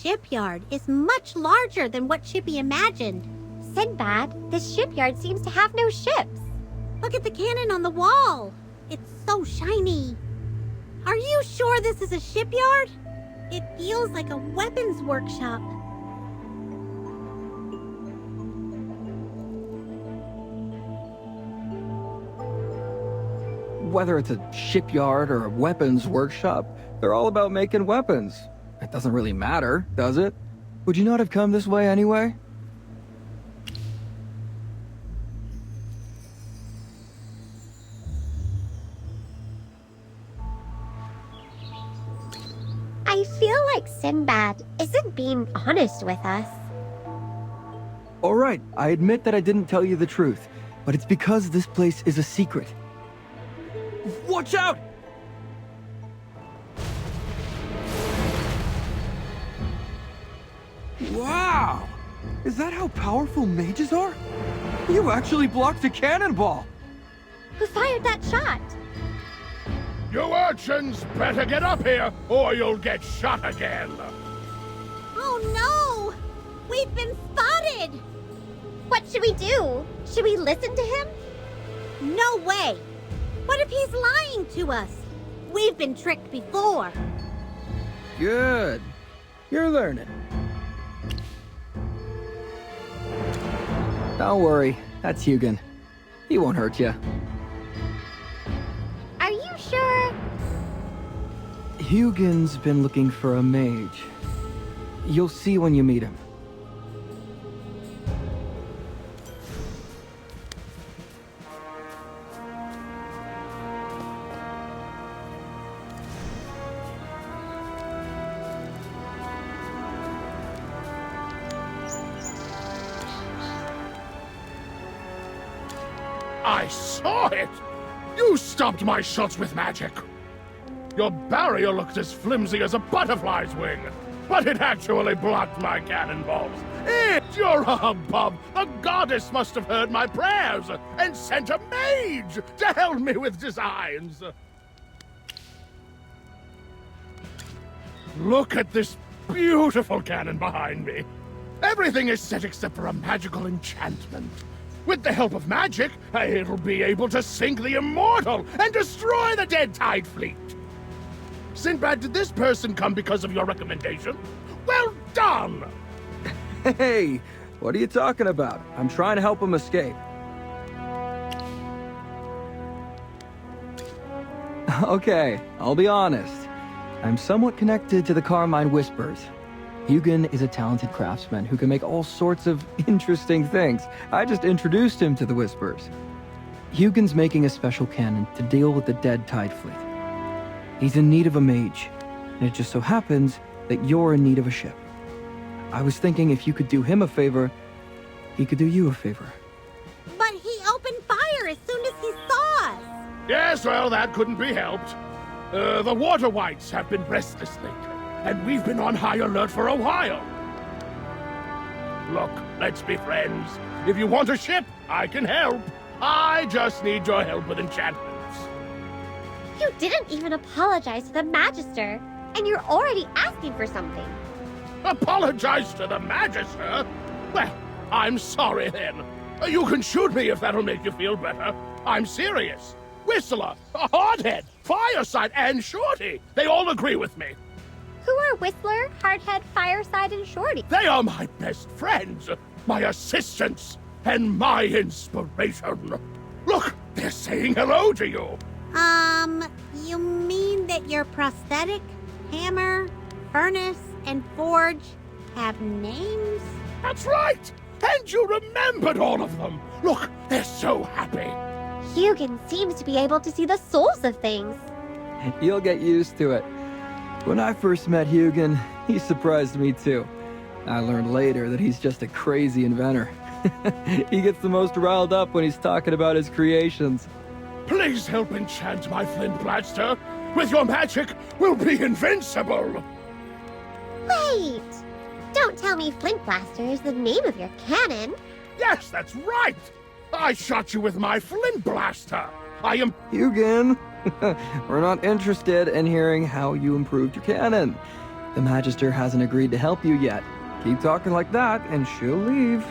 shipyard is much larger than what Chippy imagined. Sinbad, this shipyard seems to have no ships. Look at the cannon on the wall. It's so shiny. Are you sure this is a shipyard? It feels like a weapons workshop. Whether it's a shipyard or a weapons workshop, they're all about making weapons. It doesn't really matter, does it? Would you not have come this way anyway? I feel like Sinbad isn't being honest with us. Alright, I admit that I didn't tell you the truth, but it's because this place is a secret. Watch out! Wow! Is that how powerful mages are? You actually blocked a cannonball! Who fired that shot? You urchins better get up here, or you'll get shot again. Oh no! We've been spotted! What should we do? Should we listen to him? No way! What if he's lying to us? We've been tricked before. Good. You're learning. Don't worry, that's Hugin. He won't hurt you. Are you sure? Hugin's been looking for a mage. You'll see when you meet him. I saw it! You stopped my shots with magic! Your barrier looked as flimsy as a butterfly's wing, but it actually blocked my cannonballs. You're a hubbub! The goddess must have heard my prayers and sent a mage to help me with designs! Look at this beautiful cannon behind me. Everything is set except for a magical enchantment. With the help of magic, it'll be able to sink the immortal and destroy the dead Tide fleet. Sinbad, did this person come because of your recommendation? Well done! Hey, what are you talking about? I'm trying to help him escape. Okay, I'll be honest. I'm somewhat connected to the Carmine Whispers. Hugin is a talented craftsman who can make all sorts of interesting things. I just introduced him to the Whispers. Hugin's making a special cannon to deal with the dead Tide fleet. He's in need of a mage, and it just so happens that you're in need of a ship. I was thinking if you could do him a favor, he could do you a favor. But he opened fire as soon as he saw us. Yes, well, that couldn't be helped. The Water Whites have been restless lately, and we've been on high alert for a while. Look, let's be friends. If you want a ship, I can help. I just need your help with enchantments. You didn't even apologize to the Magister, and you're already asking for something. Apologize to the Magister? Well, I'm sorry then. You can shoot me if that'll make you feel better. I'm serious. Whistler, Hardhead, Fireside, and Shorty, they all agree with me. Who are Whistler, Hardhead, Fireside, and Shorty? They are my best friends, my assistants, and my inspiration. Look, they're saying hello to you. You mean that your prosthetic, hammer, furnace, and forge have names? That's right! And you remembered all of them. Look, they're so happy. Hugin seems to be able to see the souls of things. You'll get used to it. When I first met Hugin, he surprised me too. I learned later that he's just a crazy inventor. He gets the most riled up when he's talking about his creations. Please help enchant my flint blaster. With your magic, we'll be invincible. Wait! Don't tell me Flint Blaster is the name of your cannon. Yes, that's right. I shot you with my flint blaster. I am... Hugin, we're not interested in hearing how you improved your cannon. The Magister hasn't agreed to help you yet. Keep talking like that, and she'll leave.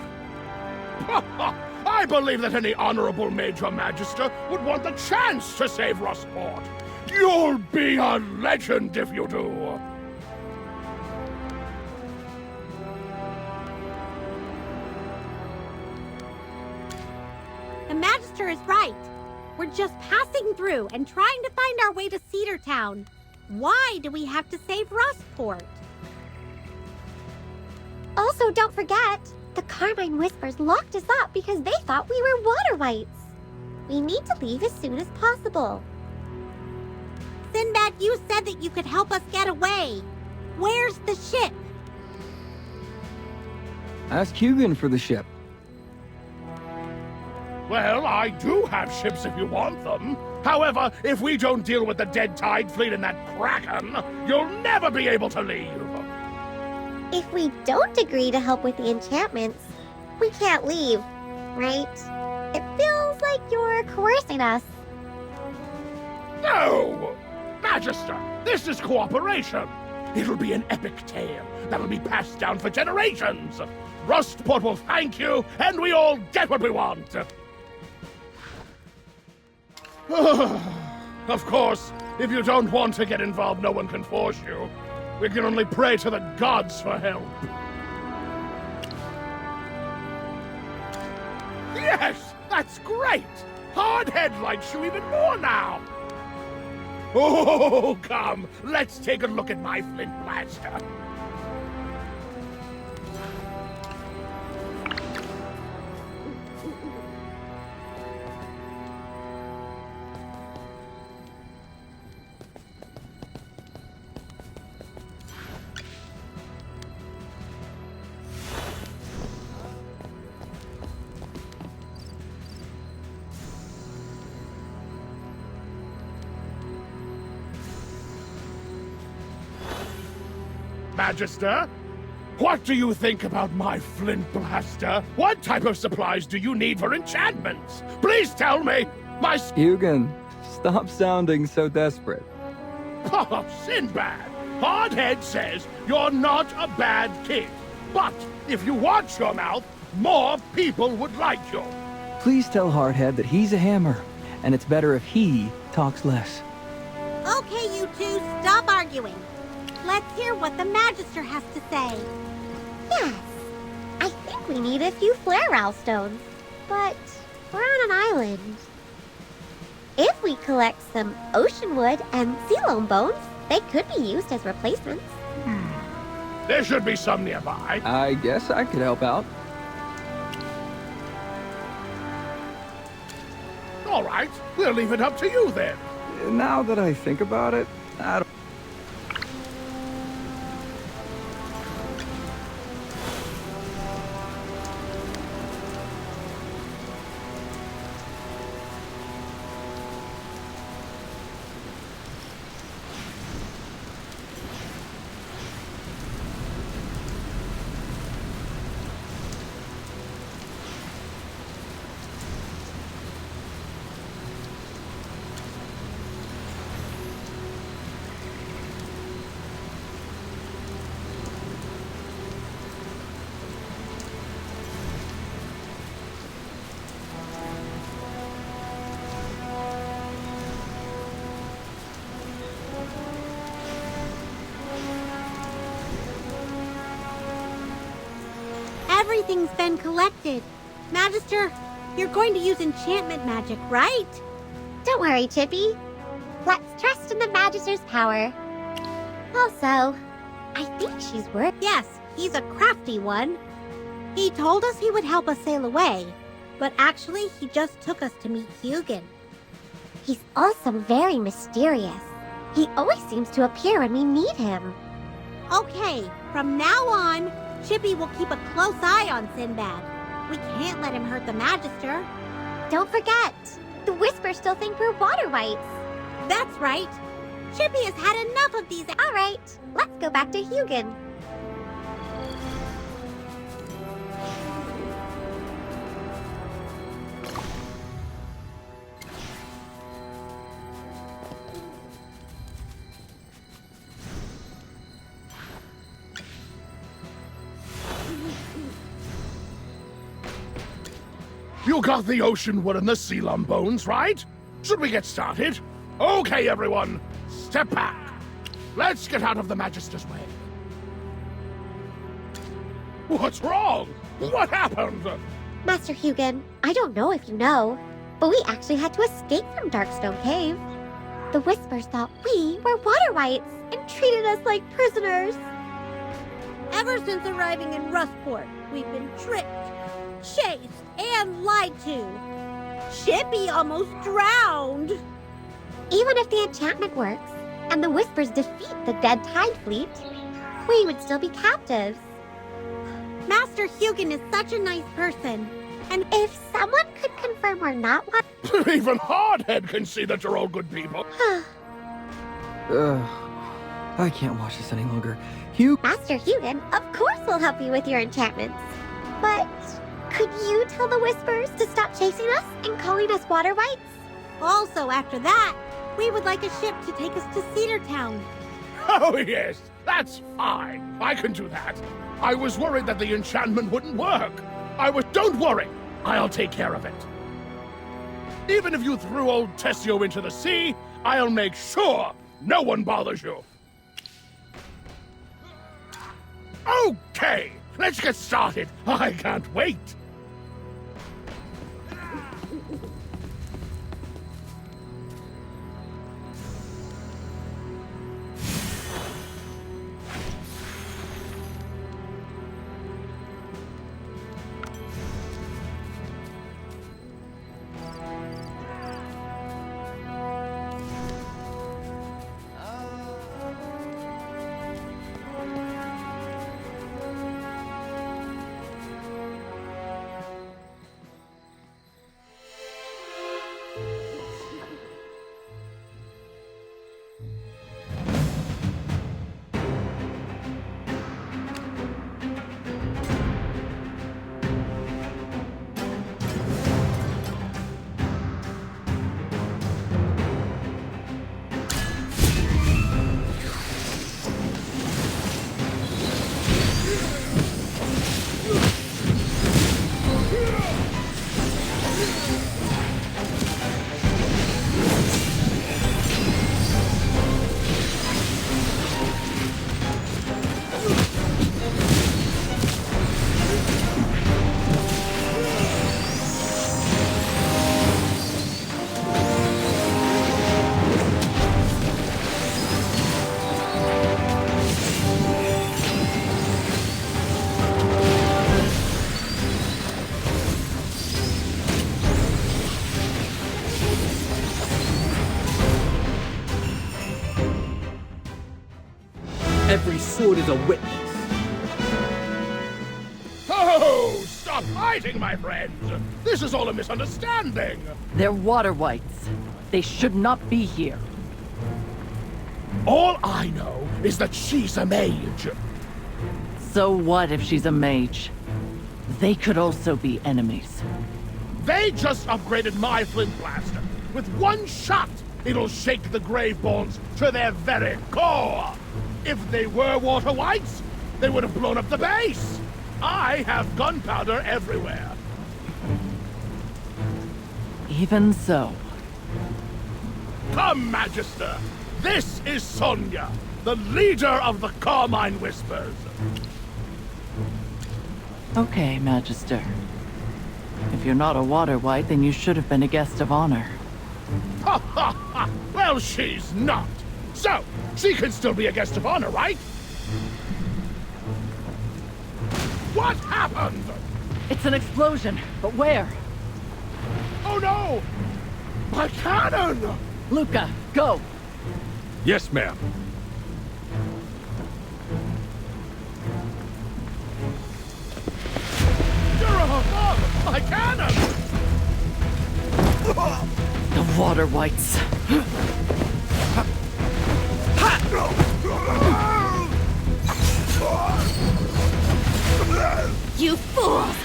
I believe that any honorable Major Magister would want the chance to save Rustport. You'll be a legend if you do. The Magister is right. We're just passing through and trying to find our way to Cedar Town. Why do we have to save Rustport? Also, don't forget, the Carmine Whispers locked us up because they thought we were water wights. We need to leave as soon as possible. Sinbad, you said that you could help us get away. Where's the ship? Ask Hugin for the ship. Well, I do have ships if you want them. However, if we don't deal with the dead tide fleet and that Kraken, you'll never be able to leave. If we don't agree to help with the enchantments, we can't leave, right? It feels like you're coercing us. No! Magister, this is cooperation. It'll be an epic tale that'll be passed down for generations. Rustport will thank you, and we all get what we want. Of course, if you don't want to get involved, no one can force you. We can only pray to the gods for help. Yes, that's great! Hardhead likes you even more now. Oh, come, let's take a look at my flint blaster. Magister, what do you think about my flint blaster? What type of supplies do you need for enchantments? Please tell me! My Hugin, stop sounding so desperate. Oh, Sinbad! Hardhead says you're not a bad kid. But if you watch your mouth, more people would like you. Please tell Hardhead that he's a hammer, and it's better if he talks less. Okay, you two, stop arguing. Let's hear what the Magister has to say. Yes, I think we need a few flare stones, but we're on an island. If we collect some ocean wood and sea loam bones, they could be used as replacements. There should be some nearby. I guess I could help out. All right, we'll leave it up to you then. Now that I think about it, I don't... Everything's been collected. Magister, you're going to use enchantment magic, right? Don't worry, Chippy. Let's trust in the Magister's power. Also, I think she's worth... Yes, he's a crafty one. He told us he would help us sail away, but actually he just took us to meet Hugin. He's also very mysterious. He always seems to appear when we need him. Okay, from now on, Chippy will keep a close eye on Sinbad. We can't let him hurt the Magister. Don't forget, the Whispers still think we're water wights. That's right. Chippy has had enough of these. All right, let's go back to Hugin. You got the ocean wood and the sea bones, right? Should we get started? Okay, everyone, step back. Let's get out of the Magister's way. What's wrong? What happened? Master Hugin, I don't know if you know, but we actually had to escape from Darkstone Cave. The Whispers thought we were water wights and treated us like prisoners. Ever since arriving in Rustport, we've been tricked, chased, and lied to. Shippy almost drowned. Even if the enchantment works, and the Whispers defeat the Dead Tide fleet, we would still be captives. Master Hugin is such a nice person. And if someone could confirm we're not one... Even Hardhead can see that you're all good people. I can't watch this any longer. Hugh... Master Hugin, of course will help you with your enchantments. But could you tell the Whispers to stop chasing us and calling us water wights? Also, after that, we would like a ship to take us to Cedar Town. Oh, yes, that's fine. I can do that. I was worried that the enchantment wouldn't work. Don't worry, I'll take care of it. Even if you threw old Tessio into the sea, I'll make sure no one bothers you. Okay, let's get started. I can't wait. Every sword is a witness. Oh, stop fighting, my friends. This is all a misunderstanding. They're water wights. They should not be here. All I know is that she's a mage. So what if she's a mage? They could also be enemies. They just upgraded my flint blaster. With one shot, it'll shake the Graveborns to their very core. If they were water wights, they would have blown up the base. I have gunpowder everywhere. Even so. Come, Magister. This is Sonia, the leader of the Carmine Whispers. Okay, Magister. If you're not a water wight, then you should have been a guest of honor. Ha ha ha! Well, she's not. So, she can still be a guest of honor, right? What happened? It's an explosion, but where? Oh no! My cannon! Luca, go! Yes, ma'am. You're a father! My cannon! The water wights. You fools!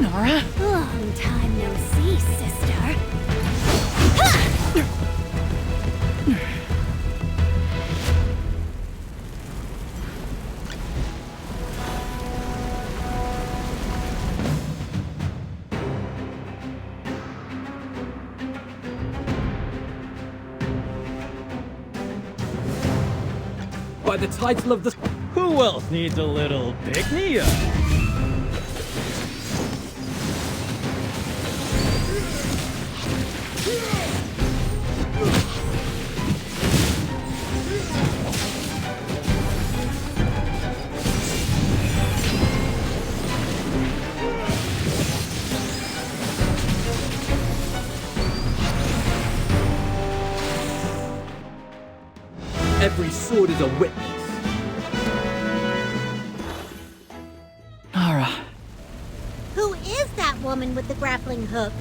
Nora? Long time no see, sister. by the title of the... Who else needs a little pick-me-up? Every sword is a witness. Nara. Who is that woman with the grappling hook?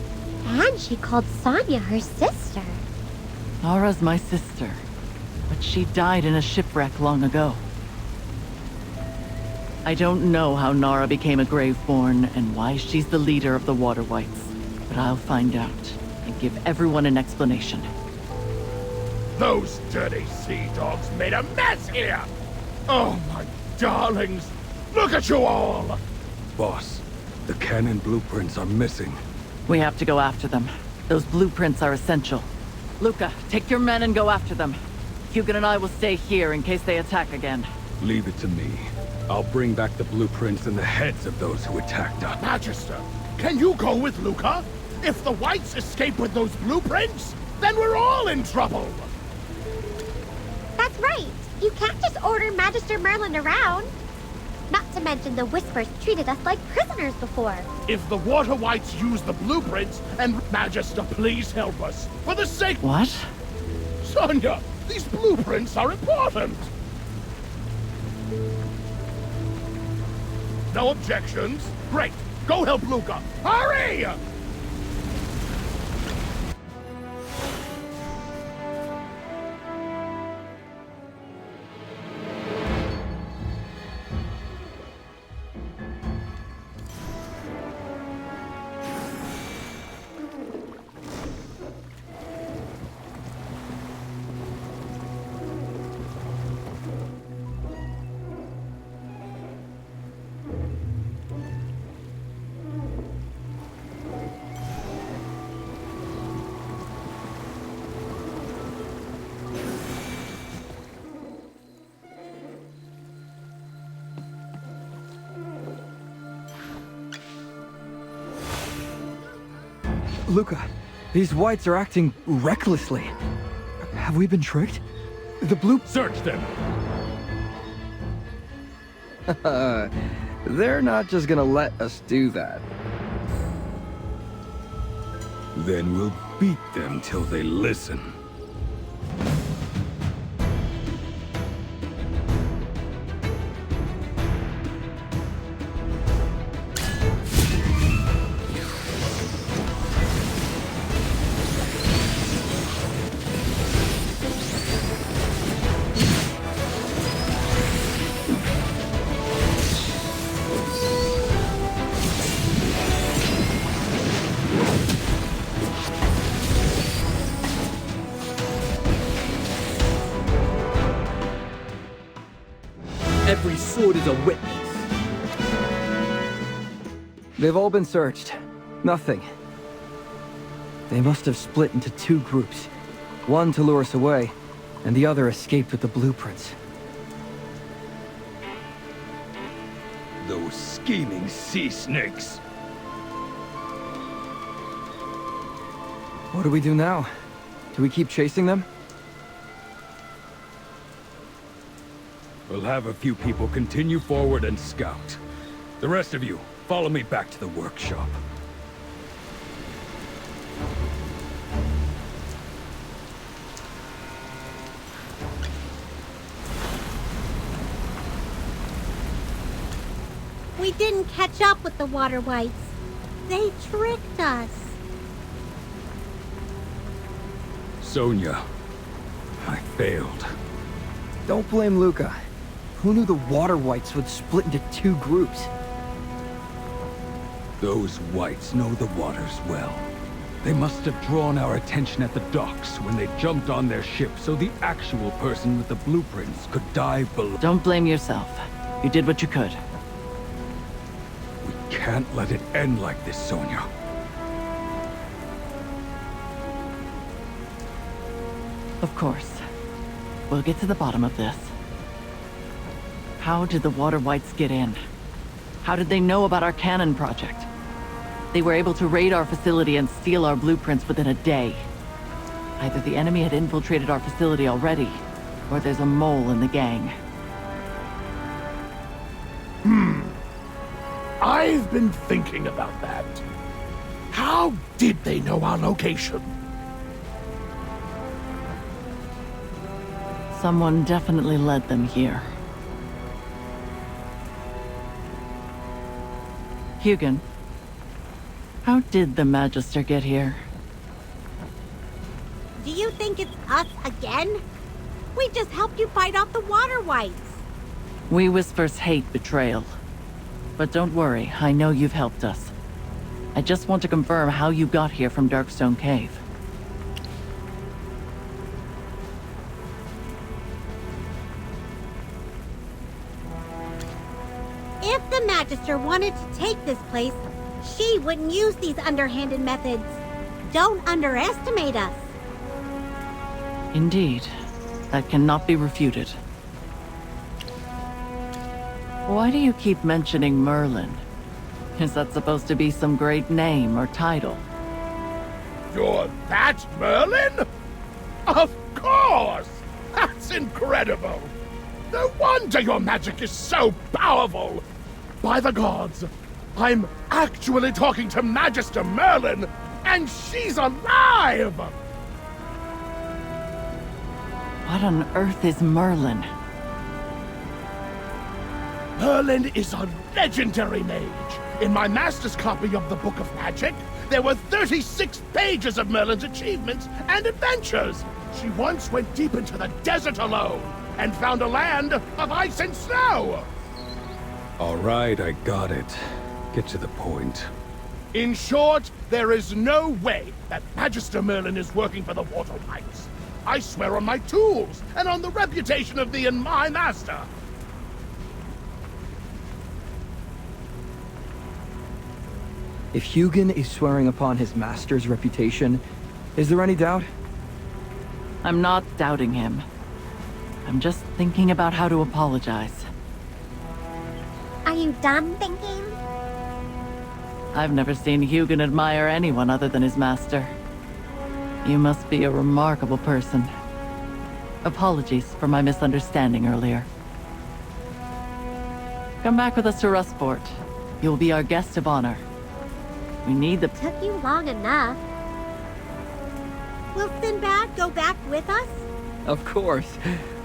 And she called Sonya her sister. Nara's my sister, but she died in a shipwreck long ago. I don't know how Nara became a Graveborn and why she's the leader of the Water Whites, but I'll find out and give everyone an explanation. Those dirty sea dogs made a mess here! Oh, my darlings! Look at you all! Boss, the cannon blueprints are missing. We have to go after them. Those blueprints are essential. Luca, take your men and go after them. Hugin and I will stay here in case they attack again. Leave it to me. I'll bring back the blueprints and the heads of those who attacked us. Magister, can you go with Luca? If the Whites escape with those blueprints, then we're all in trouble! That's right. You can't just order Magister Merlin around. Not to mention the Whispers treated us like prisoners before. If the Water Whites use the blueprints, and Magister, please help us. For the sake... What? Sonya, these blueprints are important! No objections? Great! Go help Luca! Hurry! Luca, these Whites are acting recklessly. Have we been tricked? The blue... Search them! They're not just gonna let us do that. Then we'll beat them till they listen. Every sword is a witness. They've all been searched. Nothing. They must have split into two groups. One to lure us away, and the other escaped with the blueprints. Those scheming sea snakes. What do we do now? Do we keep chasing them? We'll have a few people continue forward and scout. The rest of you, follow me back to the workshop. We didn't catch up with the Water Whites. They tricked us. Sonya, I failed. Don't blame Luca. Who knew the Water Whites would split into two groups? Those Whites know the waters well. They must have drawn our attention at the docks when they jumped on their ship so the actual person with the blueprints could dive below. Don't blame yourself. You did what you could. We can't let it end like this, Sonya. Of course. We'll get to the bottom of this. How did the Water Whites get in? How did they know about our cannon project? They were able to raid our facility and steal our blueprints within a day. Either the enemy had infiltrated our facility already, or there's a mole in the gang. I've been thinking about that. How did they know our location? Someone definitely led them here. Hugin, how did the Magister get here? Do you think it's us again? We just helped you fight off the Water Whites. We Whispers hate betrayal. But don't worry, I know you've helped us. I just want to confirm how you got here from Darkstone Cave. If the Magister wanted to take this place, she wouldn't use these underhanded methods. Don't underestimate us. Indeed. That cannot be refuted. Why do you keep mentioning Merlin? Is that supposed to be some great name or title? You're that Merlin? Of course! That's incredible! No wonder your magic is so powerful! By the gods, I'm actually talking to Magister Merlin, and she's alive! What on earth is Merlin? Merlin is a legendary mage. In my master's copy of the Book of Magic, there were 36 pages of Merlin's achievements and adventures. She once went deep into the desert alone and found a land of ice and snow. All right, I got it. Get to the point. In short, there is no way that Magister Merlin is working for the Water Whites. I swear on my tools and on the reputation of thee and my master. If Hugin is swearing upon his master's reputation, is there any doubt? I'm not doubting him. I'm just thinking about how to apologize. Are you done thinking? I've never seen Hugin admire anyone other than his master. You must be a remarkable person. Apologies for my misunderstanding earlier. Come back with us to Rustport. You'll be our guest of honor. We need the... Took you long enough. Will Sinbad go back with us? Of course.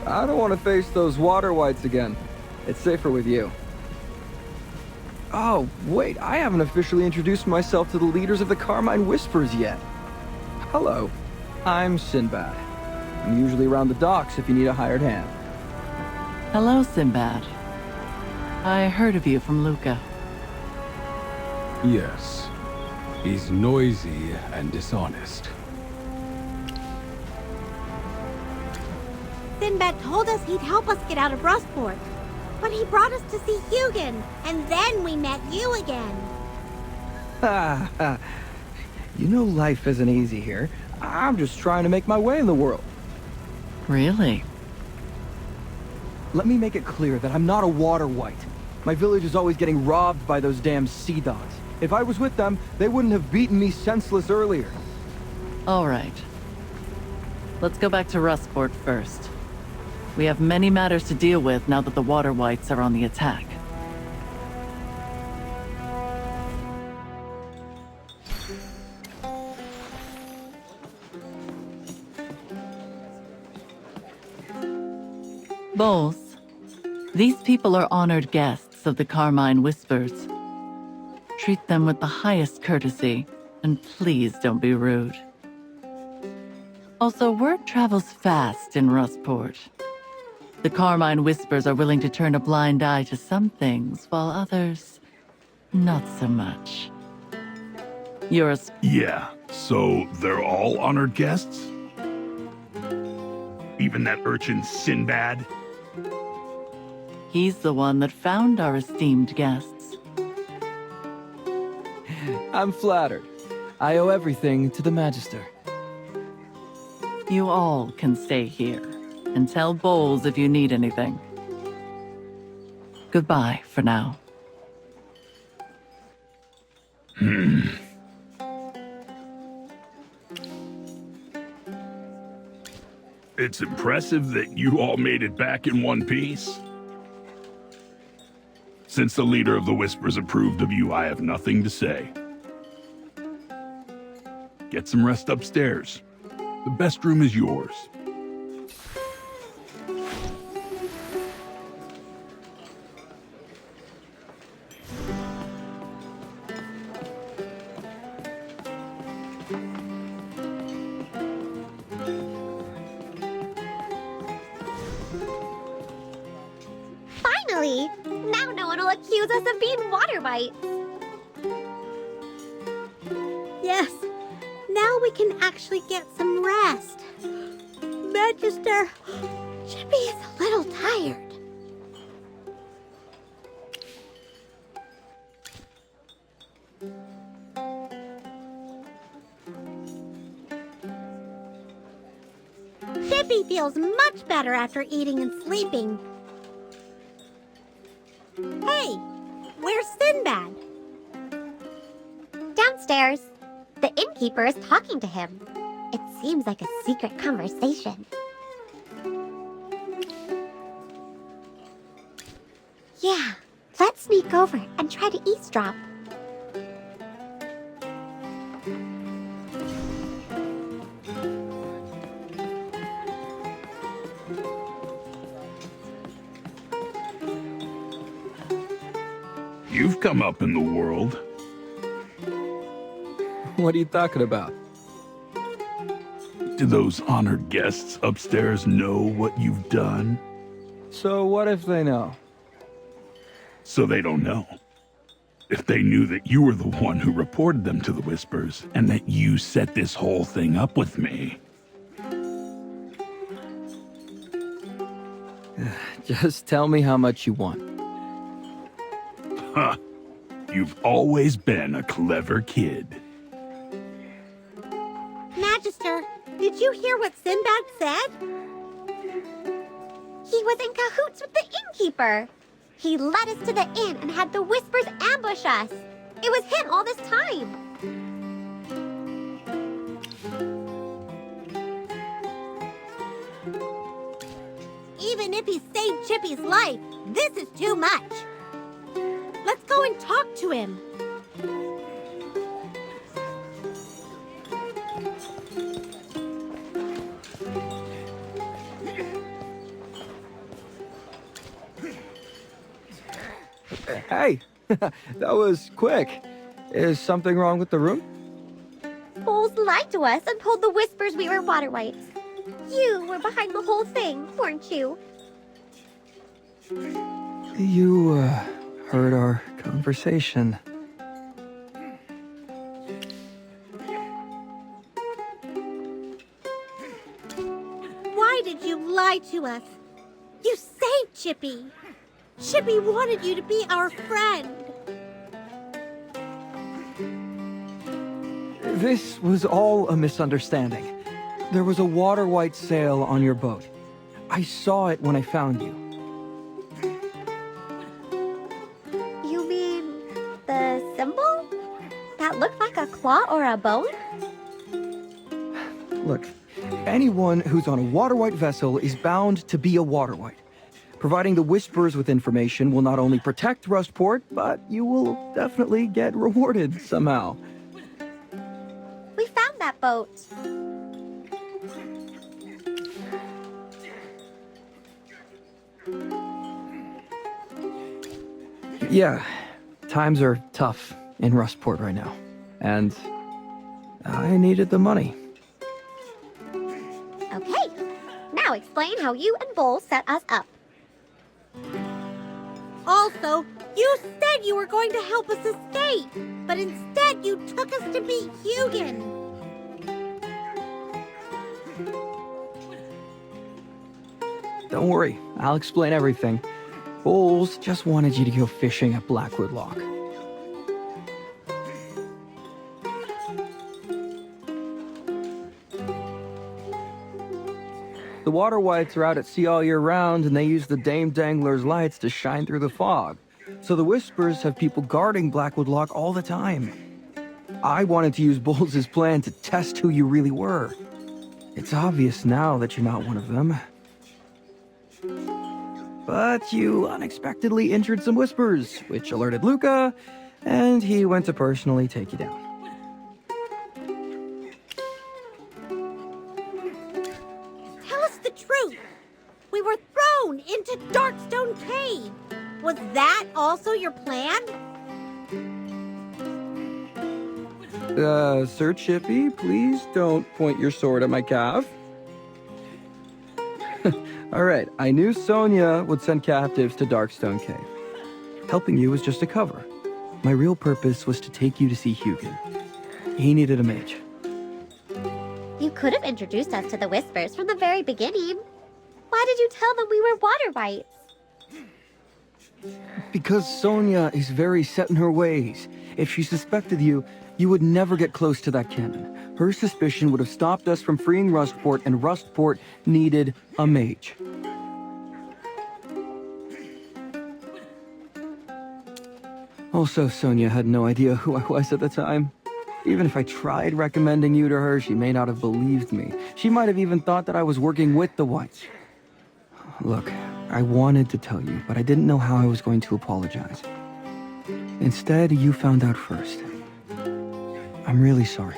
I don't want to face those Water Whites again. It's safer with you. Oh, wait, I haven't officially introduced myself to the leaders of the Carmine Whispers yet. Hello, I'm Sinbad. I'm usually around the docks if you need a hired hand. Hello, Sinbad. I heard of you from Luca. Yes. He's noisy and dishonest. Sinbad told us he'd help us get out of Rustport. But he brought us to see Hugin, and then we met you again. Ha ha. You know life isn't easy here. I'm just trying to make my way in the world. Really? Let me make it clear that I'm not a Water White. My village is always getting robbed by those damn sea dogs. If I was with them, they wouldn't have beaten me senseless earlier. All right. Let's go back to Rustport first. We have many matters to deal with now that the Water Whites are on the attack. Bowles, these people are honored guests of the Carmine Whispers. Treat them with the highest courtesy, and please don't be rude. Also, word travels fast in Rustport. The Carmine Whispers are willing to turn a blind eye to some things, while others, not so much. You're a... Yeah, so they're all honored guests? Even that urchin Sinbad? He's the one that found our esteemed guests. I'm flattered. I owe everything to the Magister. You all can stay here, and tell Bowles if you need anything. Goodbye for now. It's impressive that you all made it back in one piece. Since the leader of the Whispers approved of you, I have nothing to say. Get some rest upstairs. The best room is yours. Finally! Now no one will accuse us of being water bites. Yes, now we can actually get some rest. Magister, Chippy is a little tired. Chippy feels much better after eating and sleeping. Hey, where's Sinbad? Downstairs. The innkeeper is talking to him. It seems like a secret conversation. Yeah, let's sneak over and try to eavesdrop. You've come up in the world. What are you talking about? Do those honored guests upstairs know what you've done? So what if they know? So they don't know. If they knew that you were the one who reported them to the Whispers, and that you set this whole thing up with me. Just tell me how much you want. Huh. You've always been a clever kid. Magister, did you hear what Sinbad said? He was in cahoots with the innkeeper. He led us to the inn and had the Whispers ambush us. It was him all this time. Even if he saved Chippy's life, this is too much. Let's go and talk to him. Hey, that was quick. Is something wrong with the room? Bulls lied to us and told the Whispers we were water whites. You were behind the whole thing, weren't you? You, heard our conversation. Why did you lie to us? You saved Chippy. Chippy wanted you to be our friend. This was all a misunderstanding. There was a water white sail on your boat. I saw it when I found you. You mean the symbol? That looked like a claw or a bone? Look, anyone who's on a water white vessel is bound to be a water white. Providing the Whispers with information will not only protect Rustport, but you will definitely get rewarded somehow. We found that boat. Yeah, times are tough in Rustport right now. And I needed the money. Okay, now explain how you and Bull set us up. Also, you said you were going to help us escape, but instead you took us to meet Hugin. Don't worry, I'll explain everything. Bowles just wanted you to go fishing at Blackwood Lock. The water wights are out at sea all year round, and they use the Dame Dangler's lights to shine through the fog. So the Whispers have people guarding Blackwood Lock all the time. I wanted to use Bowles' plan to test who you really were. It's obvious now that you're not one of them. But you unexpectedly injured some Whispers, which alerted Luca, and he went to personally take you down. Tell us the truth. We were thrown into Darkstone Cave. Was that also your plan? Sir Chippy, please don't point your sword at my calf. Alright, I knew Sonia would send captives to Darkstone Cave. Helping you was just a cover. My real purpose was to take you to see Hugin. He needed a mage. You could have introduced us to the Whispers from the very beginning. Why did you tell them we were water wights? Because Sonia is very set in her ways. If she suspected you, you would never get close to that cannon. Her suspicion would have stopped us from freeing Rustport, and Rustport needed a mage. Also, Sonia had no idea who I was at the time. Even if I tried recommending you to her, she may not have believed me. She might have even thought that I was working with the Whites. Look, I wanted to tell you, but I didn't know how I was going to apologize. Instead, you found out first. I'm really sorry.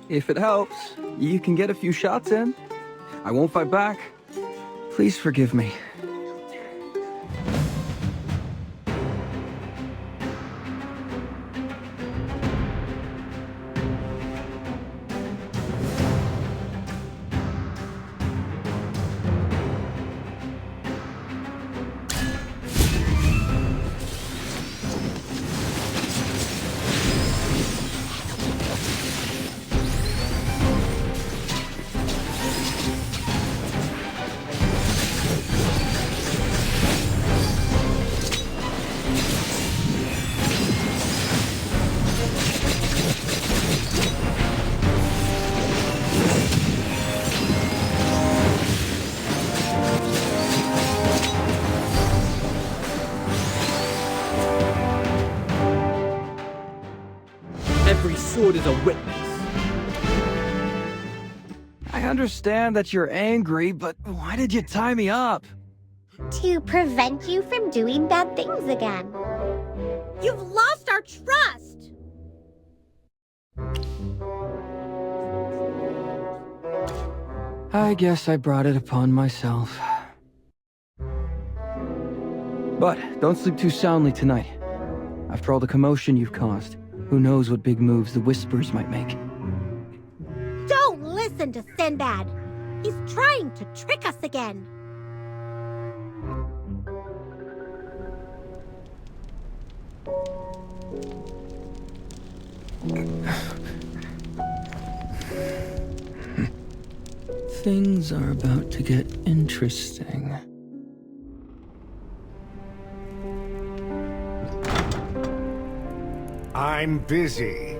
If it helps, you can get a few shots in. I won't fight back. Please forgive me. Every sword is a witness. I understand that you're angry, but why did you tie me up? To prevent you from doing bad things again. You've lost our trust! I guess I brought it upon myself. But don't sleep too soundly tonight. After all the commotion you've caused, who knows what big moves the Whispers might make. Don't listen to Sinbad! He's trying to trick us again! Things are about to get interesting. I'm busy.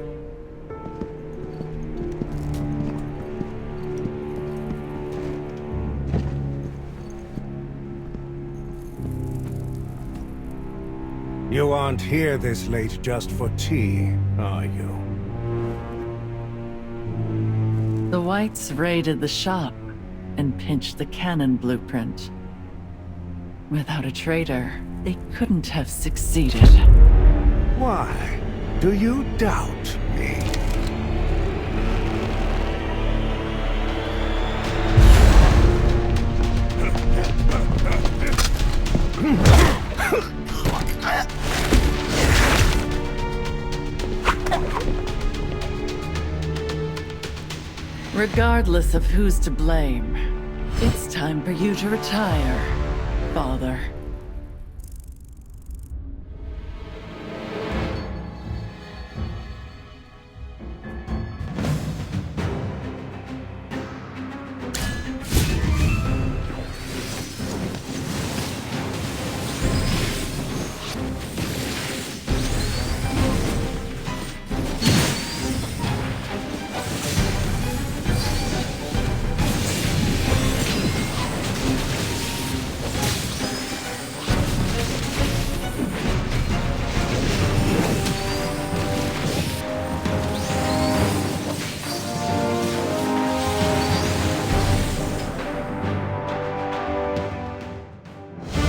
You aren't here this late just for tea, are you? The Whites raided the shop and pinched the cannon blueprint. Without a traitor, they couldn't have succeeded. Why? Do you doubt me? Regardless of who's to blame, it's time for you to retire, Father.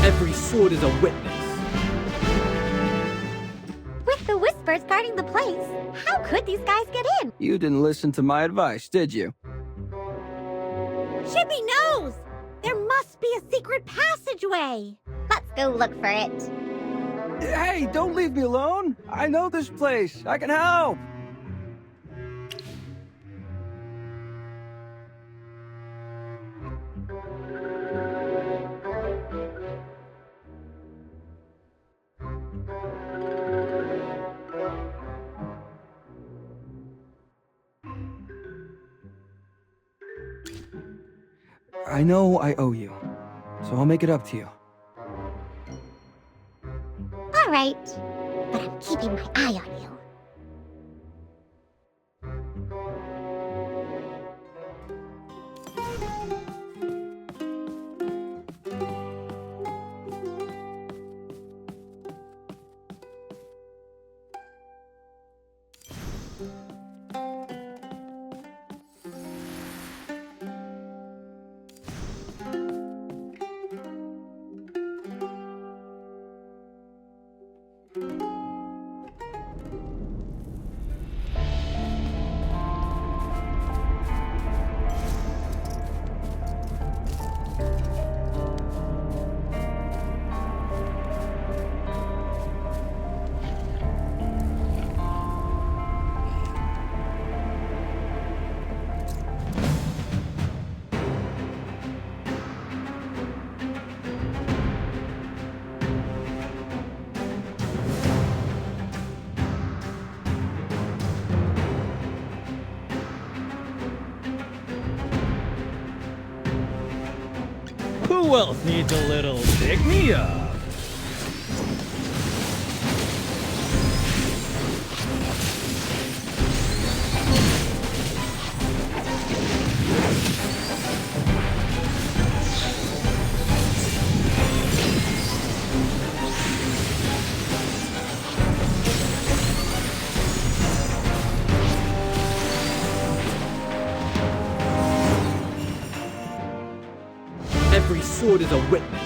Every sword is a witness. With the Whispers guarding the place, how could these guys get in? You didn't listen to my advice, did you? Chippy knows! There must be a secret passageway! Let's go look for it. Hey, don't leave me alone! I know this place! I can help! I know I owe you, so I'll make it up to you. All right, but I'm keeping my eye on you. Who else needs a little pick-me-up? Every sword is a witness.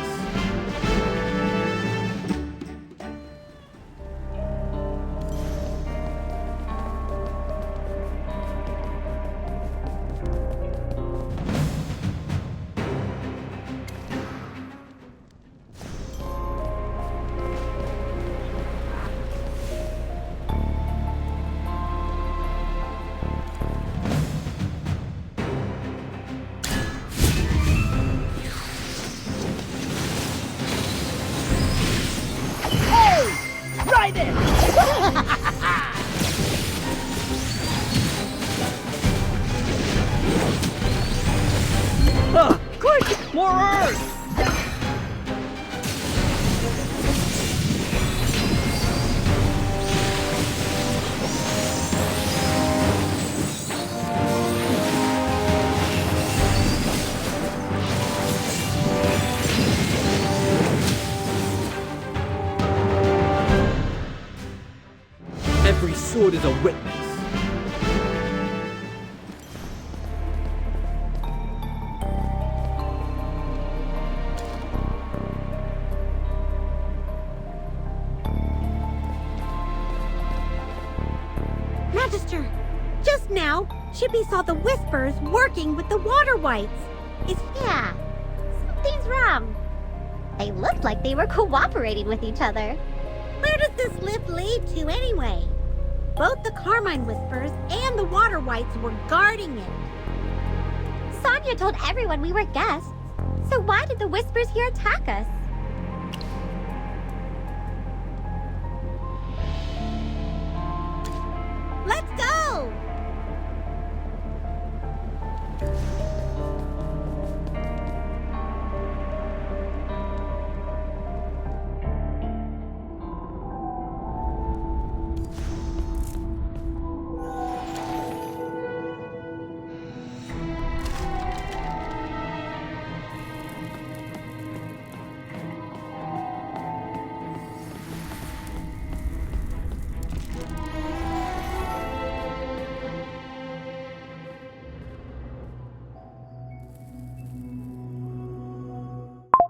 Quick! More earth! Every sword is a witness. Magister, just now, Chippy saw the Whispers working with the Water Wights. Yeah, something's wrong. They looked like they were cooperating with each other. Where does this lift lead to anyway? Both the Carmine Whispers and the Water Wights were guarding it. Sonya told everyone we were guests. So why did the Whispers here attack us? Let's go!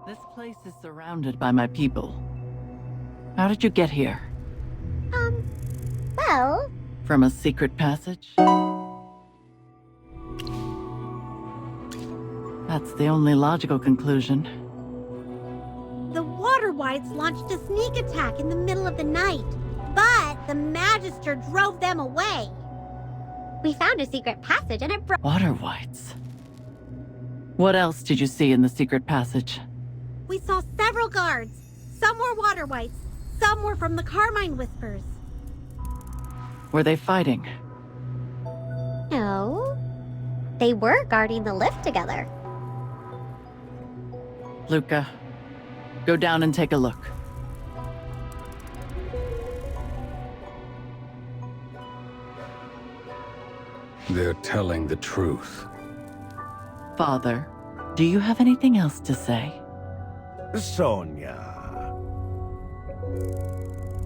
This place is surrounded by my people. How did you get here? Well, From a secret passage? That's the only logical conclusion. The Water Whites launched a sneak attack in the middle of the night, but the Magister drove them away. we found a secret passage and it broke. Water Whites. What else did you see in the secret passage? We saw several guards. Some were Water Whites, some were from the Carmine Whispers. Were they fighting? No. They were guarding the lift together. Luca, go down and take a look. They're telling the truth. Father, do you have anything else to say? Sonia.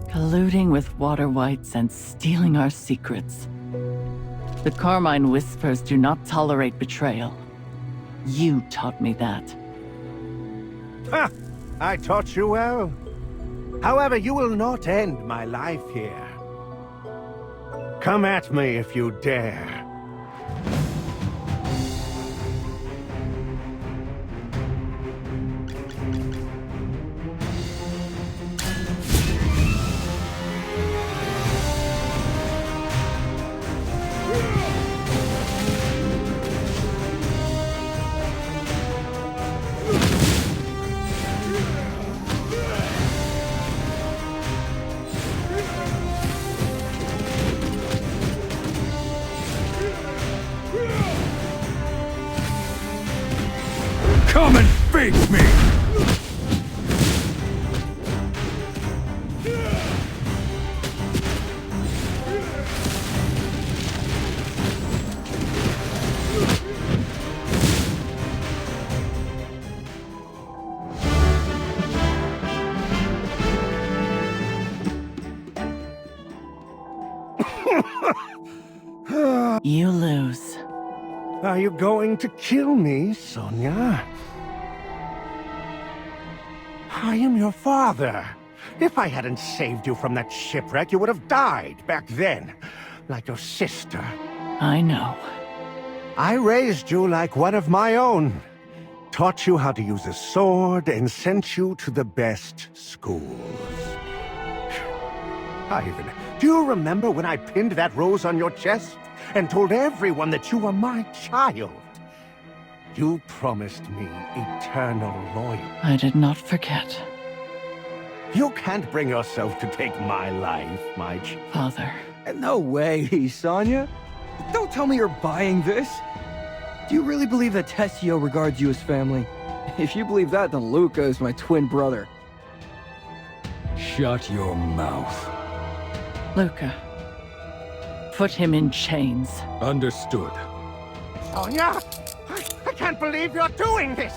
Colluding with Water Whites and stealing our secrets. The Carmine Whispers do not tolerate betrayal. You taught me that. Ha! I taught you well. However, you will not end my life here. Come at me if you dare. Come and face me! You lose. Are you going to kill me, Sonia? I am your father. If I hadn't saved you from that shipwreck, you would have died back then, like your sister. I know. I raised you like one of my own. Taught you how to use a sword and sent you to the best schools. Do you remember when I pinned that rose on your chest and told everyone that you were my child? You promised me eternal loyalty. I did not forget. You can't bring yourself to take my life, my Father. No way, Sonia. Don't tell me you're buying this. Do you really believe that Tessio regards you as family? If you believe that, then Luca is my twin brother. Shut your mouth. Luca. Put him in chains. Understood. Sonia! I can't believe you're doing this!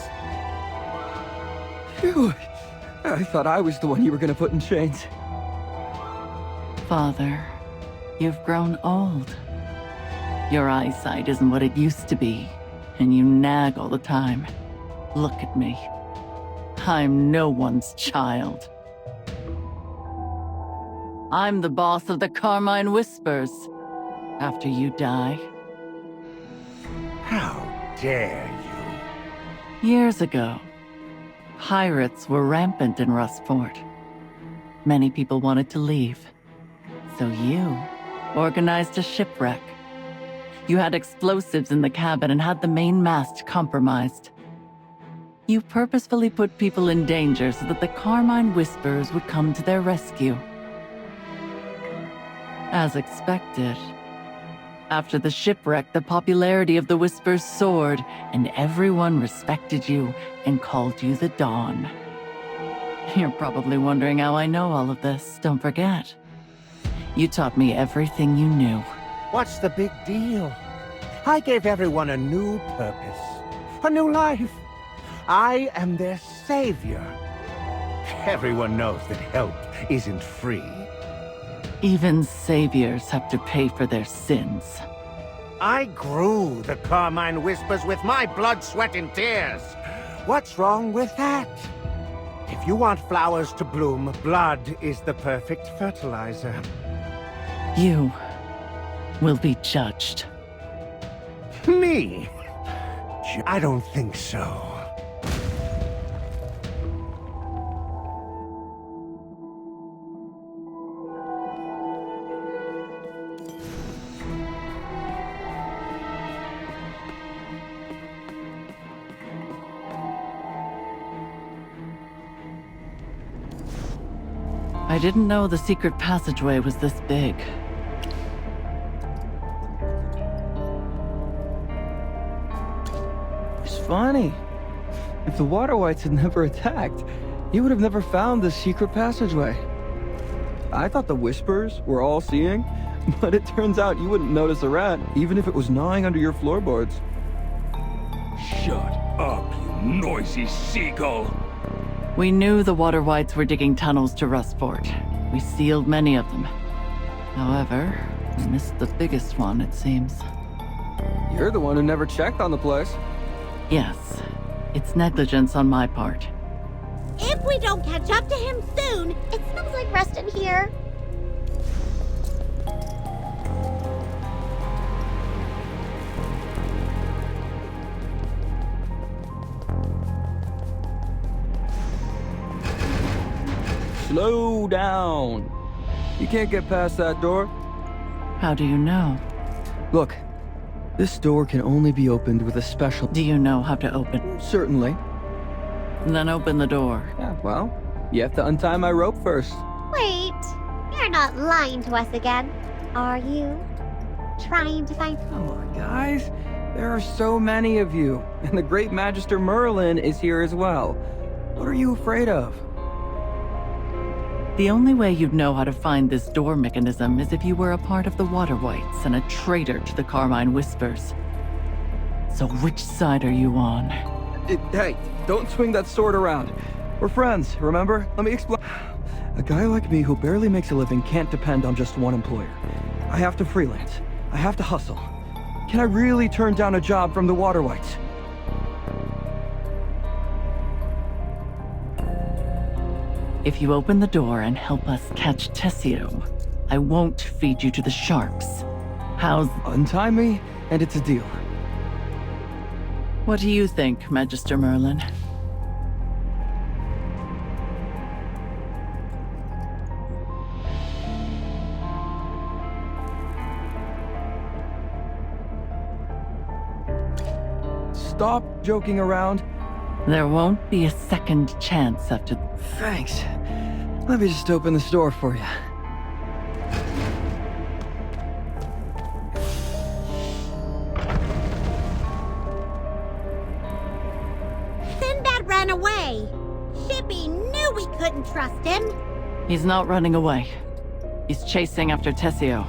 Phew. I thought I was the one you were gonna put in chains. Father, you've grown old. Your eyesight isn't what it used to be, and you nag all the time. Look at me. I'm no one's child. I'm the boss of the Carmine Whispers. After you die. How dare you? Years ago, pirates were rampant in Rustport. Many people wanted to leave. So you organized a shipwreck. You had explosives in the cabin and had the main mast compromised. You purposefully put people in danger so that the Carmine Whispers would come to their rescue. As expected, after the shipwreck, the popularity of the Whispers soared, and everyone respected you and called you the Dawn. You're probably wondering how I know all of this. Don't forget. You taught me everything you knew. What's the big deal? I gave everyone a new purpose, a new life. I am their savior. Everyone knows that help isn't free. Even saviors have to pay for their sins. I grew the Carmine Whispers with my blood, sweat, and tears. What's wrong with that? If you want flowers to bloom, blood is the perfect fertilizer. You will be judged. Me? I don't think so. I didn't know the secret passageway was this big. It's funny. If the Water Whites had never attacked, you would have never found this secret passageway. I thought the Whispers were all-seeing, but it turns out you wouldn't notice a rat, even if it was gnawing under your floorboards. Shut up, you noisy seagull! We knew the Water Whites were digging tunnels to Rustport. We sealed many of them. However, we missed the biggest one, it seems. You're the one who never checked on the place. Yes, it's negligence on my part. If we don't catch up to him soon, It smells like rust in here. Slow down. You can't get past that door. How do you know? Look, this door can only be opened with a special... Do you know how to open? Certainly. Then open the door. Yeah, well, you have to untie my rope first. Wait, you're not lying to us again, are you? Trying to find... Come on, guys. There are so many of you, and the great Magister Merlin is here as well. What are you afraid of? The only way you'd know how to find this door mechanism is if you were a part of the Water Whites and a traitor to the Carmine Whispers. So which side are you on? Hey, don't swing that sword around. We're friends, remember? Let me explain. A guy like me who barely makes a living can't depend on just one employer. I have to freelance. I have to hustle. Can I really turn down a job from the Water Whites? If you open the door and help us catch Tessio, I won't feed you to the sharks. How's... Untie me, and it's a deal. What do you think, Magister Merlin? Stop joking around. There won't be a second chance after... Thanks. Let me just open this door for you. Sinbad ran away. Shippy knew we couldn't trust him. He's not running away. He's chasing after Tessio.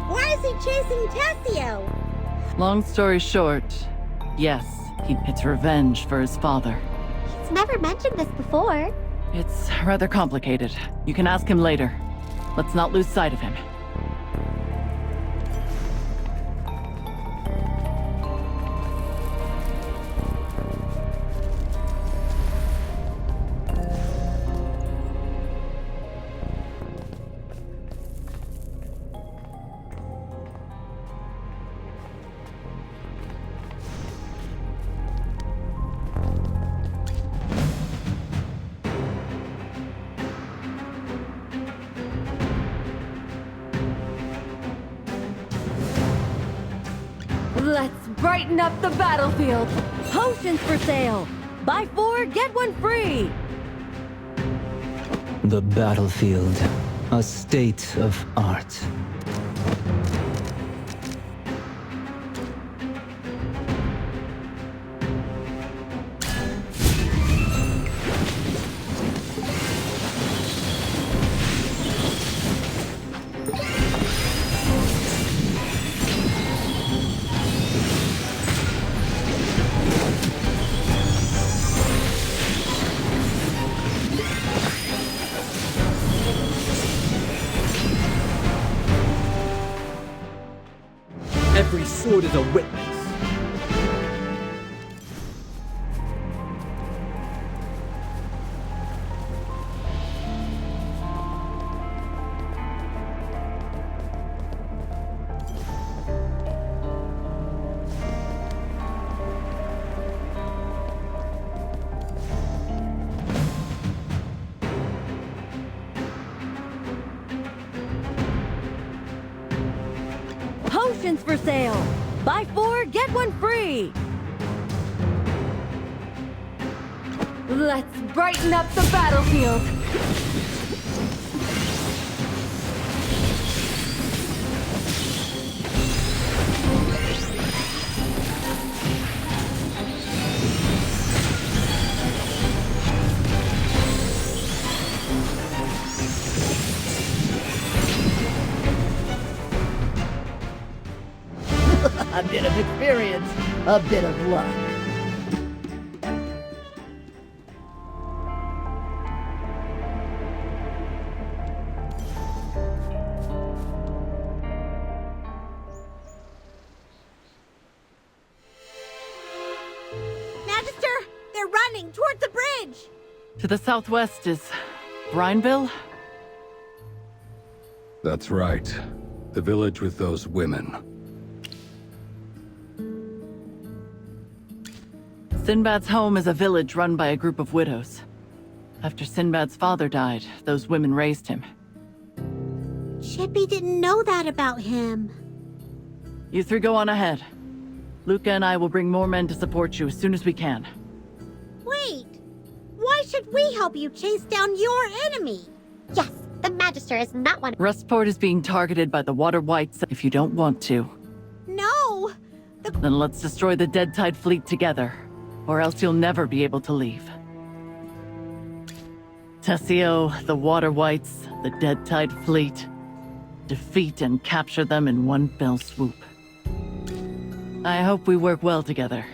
Why is he chasing Tessio? Long story short, yes, it's revenge for his father. He's never mentioned this before. It's rather complicated. You can ask him later. Let's not lose sight of him. Let's brighten up the battlefield! Potions for sale! Buy 4, get 1 free! The battlefield, a state of art. Every sword is a witness. Potions for sale! Buy 4, get 1 free! Let's brighten up the battlefield! A bit of experience, a bit of luck. Magister, they're running towards the bridge! To the southwest is Brineville? That's right. The village with those women. Sinbad's home is a village run by a group of widows. After Sinbad's father died, those women raised him. Chippy didn't know that about him. You 3 go on ahead. Luca and I will bring more men to support you as soon as we can. Wait! Why should we help you chase down your enemy? Yes, the Magister is not one. Rustport is being targeted by the Water Whites. If you don't want to, No! then let's destroy the Dead Tide fleet together, or else you'll never be able to leave. Tessio, the Water Whites, the Dead Tide fleet. Defeat and capture them in one fell swoop. I hope we work well together.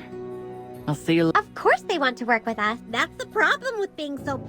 I'll see you. Of course they want to work with us. That's the problem with being so